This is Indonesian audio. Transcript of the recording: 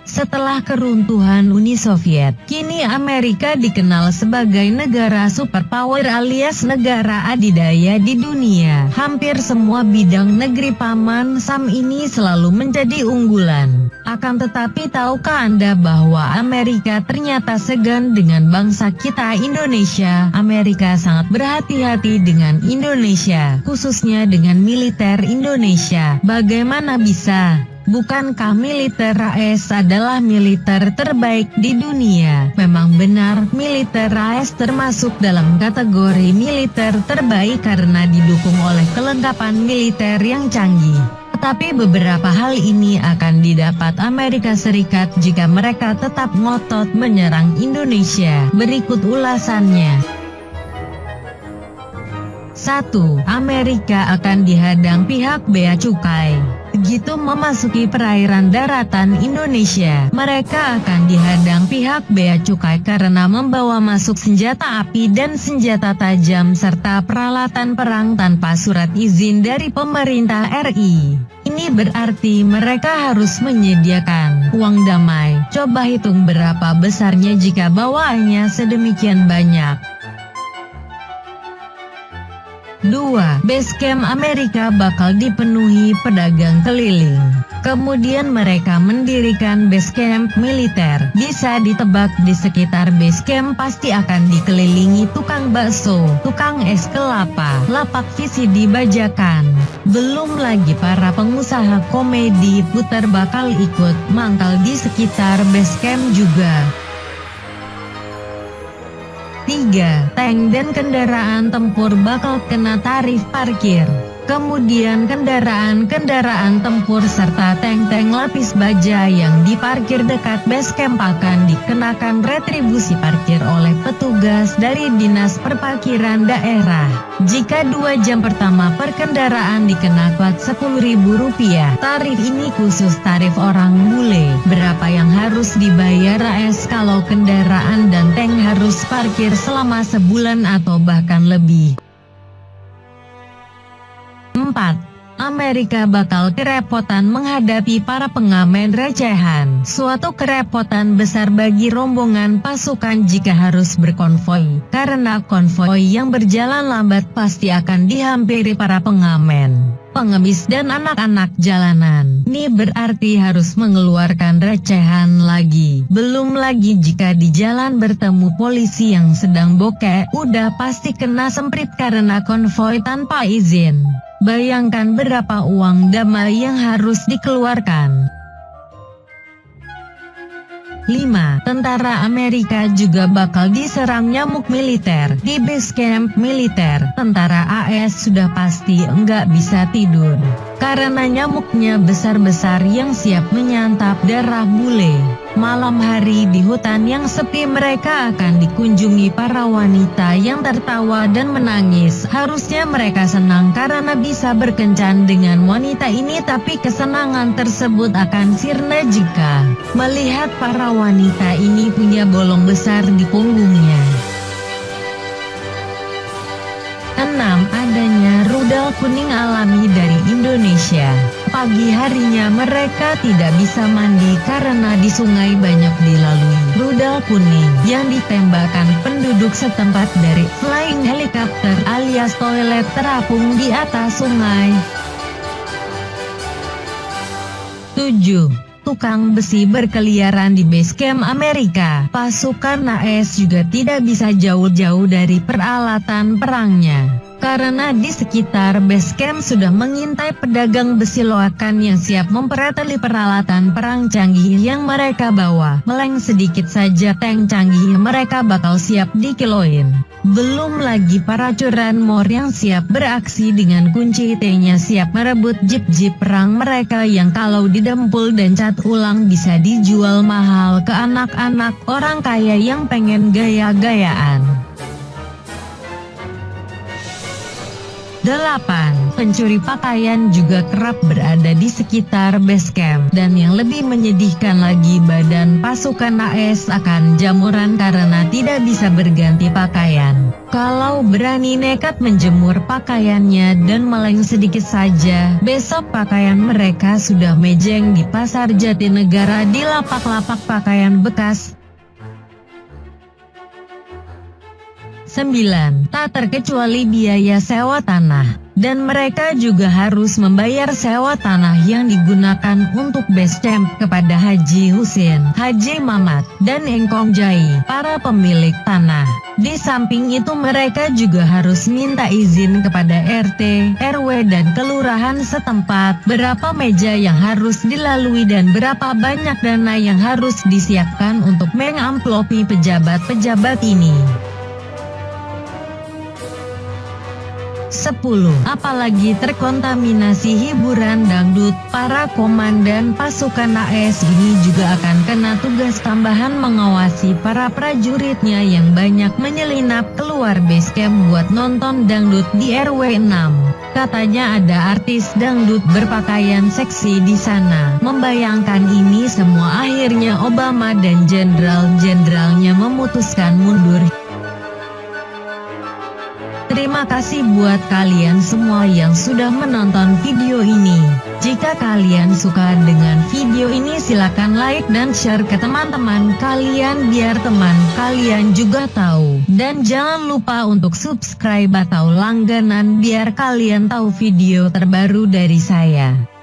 Setelah keruntuhan Uni Soviet, kini Amerika dikenal sebagai negara superpower alias negara adidaya di dunia. Hampir semua bidang negeri Paman Sam ini selalu menjadi unggulan. Akan tetapi tahukah Anda bahwa Amerika ternyata segan dengan bangsa kita Indonesia? Amerika sangat berhati-hati dengan Indonesia, khususnya dengan militer Indonesia. Bagaimana bisa? Bukankah militer AS adalah militer terbaik di dunia? Memang benar, militer AS termasuk dalam kategori militer terbaik karena didukung oleh kelengkapan militer yang canggih. Tetapi beberapa hal ini akan didapat Amerika Serikat jika mereka tetap ngotot menyerang Indonesia. Berikut ulasannya. 1. Amerika akan dihadang pihak bea cukai. Begitu memasuki perairan daratan Indonesia, mereka akan dihadang pihak bea cukai karena membawa masuk senjata api dan senjata tajam serta peralatan perang tanpa surat izin dari pemerintah RI. Ini berarti mereka harus menyediakan uang damai. Coba hitung berapa besarnya jika bawaannya sedemikian banyak. 2. Basecamp Amerika bakal dipenuhi pedagang keliling. Kemudian mereka mendirikan basecamp militer. Bisa ditebak di sekitar basecamp pasti akan dikelilingi tukang bakso, tukang es kelapa, lapak VCD bajakan. Belum lagi para pengusaha komedi putar bakal ikut mangkal di sekitar basecamp juga. 3. Tank dan kendaraan tempur bakal kena tarif parkir. Kemudian kendaraan-kendaraan tempur serta tank-tank lapis baja yang diparkir dekat basecamp akan dikenakan retribusi parkir oleh petugas dari Dinas Perparkiran Daerah. Jika 2 jam pertama per kendaraan dikenakan Rp10.000, tarif ini khusus tarif orang bule. Berapa yang harus dibayar AS kalau kendaraan dan tank harus parkir selama sebulan atau bahkan lebih? 4. Amerika bakal kerepotan menghadapi para pengamen recehan. Suatu kerepotan besar bagi rombongan pasukan jika harus berkonvoi. Karena konvoi yang berjalan lambat pasti akan dihampiri para pengamen, pengemis dan anak-anak jalanan. Ini berarti harus mengeluarkan recehan lagi. Belum lagi jika di jalan bertemu polisi yang sedang bokeh, udah pasti kena semprit karena konvoi tanpa izin. Bayangkan berapa uang damai yang harus dikeluarkan. 5. Tentara Amerika juga bakal diserang nyamuk militer. Di base camp militer, tentara AS sudah pasti enggak bisa tidur. Karena nyamuknya besar-besar yang siap menyantap darah bule. Malam hari di hutan yang sepi mereka akan dikunjungi para wanita yang tertawa dan menangis. Harusnya mereka senang karena bisa berkencan dengan wanita ini, tapi kesenangan tersebut akan sirna jika melihat para wanita ini punya bolong besar di punggungnya. 6. Adanya rudal kuning alami dari Indonesia. Pagi harinya mereka tidak bisa mandi karena di sungai banyak dilalui rudal kuning yang ditembakkan penduduk setempat dari flying helicopter alias toilet terapung di atas sungai. 7. Tukang besi berkeliaran di basecamp Amerika. Pasukan AS juga tidak bisa jauh-jauh dari peralatan perangnya. Karena di sekitar basecamp sudah mengintai pedagang besi loakan yang siap mempereteli peralatan perang canggih yang mereka bawa. Meleng sedikit saja tank canggih mereka bakal siap dikiloin. Belum lagi para curanmor yang siap beraksi dengan kunci T-nya siap merebut jeep-jeep perang mereka yang kalau didempul dan cat ulang bisa dijual mahal ke anak-anak orang kaya yang pengen gaya-gayaan. 8. Pencuri pakaian juga kerap berada di sekitar base camp. Dan yang lebih menyedihkan lagi, badan pasukan AS akan jamuran karena tidak bisa berganti pakaian. Kalau berani nekat menjemur pakaiannya dan meleng sedikit saja, besok pakaian mereka sudah mejeng di pasar Jatinegara di lapak-lapak pakaian bekas. 9. Tak terkecuali biaya sewa tanah. Dan mereka juga harus membayar sewa tanah yang digunakan untuk base camp kepada Haji Husin, Haji Mamat, dan Engkong Jai, para pemilik tanah. Di samping itu mereka juga harus minta izin kepada RT, RW dan kelurahan setempat, berapa meja yang harus dilalui dan berapa banyak dana yang harus disiapkan untuk mengamplopi pejabat-pejabat ini. 10. Apalagi terkontaminasi hiburan dangdut, para komandan pasukan AS ini juga akan kena tugas tambahan mengawasi para prajuritnya yang banyak menyelinap keluar base camp buat nonton dangdut di RW 6. Katanya ada artis dangdut berpakaian seksi di sana. Membayangkan ini semua, akhirnya Obama dan jenderal-jenderalnya memutuskan mundur. Terima kasih buat kalian semua yang sudah menonton video ini. Jika kalian suka dengan video ini, silakan like dan share ke teman-teman kalian biar teman kalian juga tahu. Dan jangan lupa untuk subscribe atau langganan biar kalian tahu video terbaru dari saya.